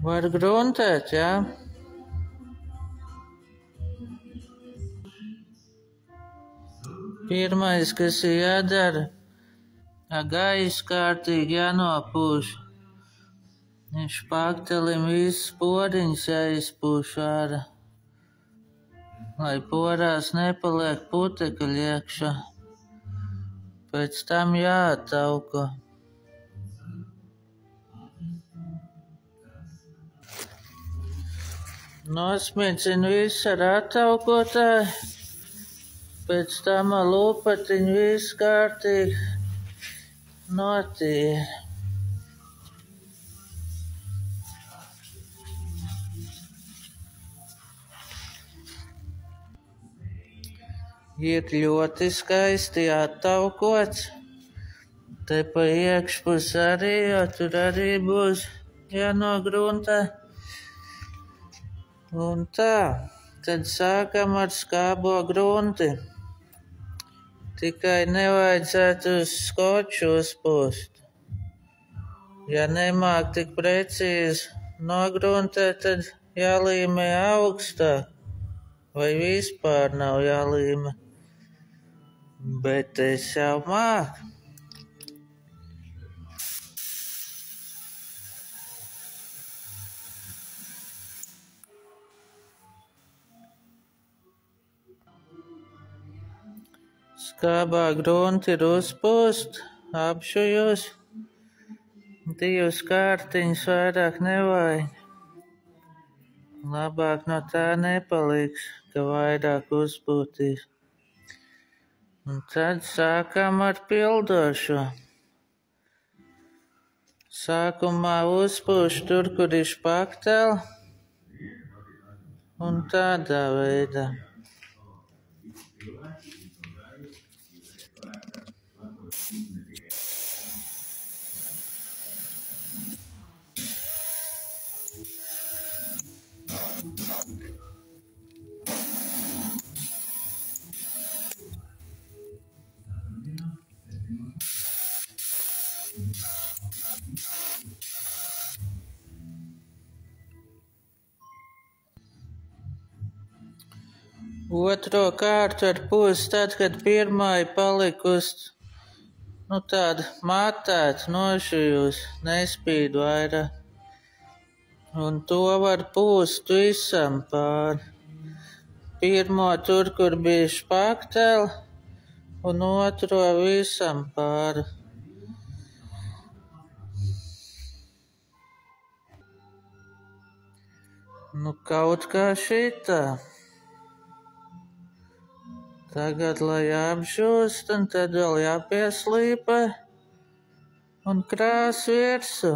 Var gruntēt, jā? Pirmais, kas ir jādara, gaiss kārtīgi jānopūš. Špaktelim viss poriņš jāizpūš ārā, lai porās nepaliek putekļi iekšā. Pēc tam jāatauko. Nosmicina visu ar ataukotāju, pēc tam ar lupatiņu visu kārtīgi notīra. Ir ļoti skaisti attaukots, te pa iekšpus arī, jo tur arī būs jānogruntē. Un tā, tad sākam ar skābo grunti. Tikai nevajadzētu uz skoču uzpūst. Ja nemāk tik precīzi nogruntēt, tad jālīmē augstāk, vai vispār nav jālīmē. Bet es jau māku. Skābā grunti ir uzpūst, apšujos, 2 kārtiņas vairāk nevajag. Labāk no tā nepaliks, ka vairāk uzpūtīs. Un tad sākam ar pildošo. Sākumā uzpūš tur, kur ir špaktele, un tādā veidā. Otro kārtu var pūst tad, kad pirmā ir palikusi, tāda matēta, nošujusi, nespīd vairāk. Un to var pūst visam pāri. Pirmo tur, kur bija špaktele, un otro visam pāri. Kaut kā šitā. Tagad, lai apžūst, un tad vēl jāpieslīpē un krās virsū.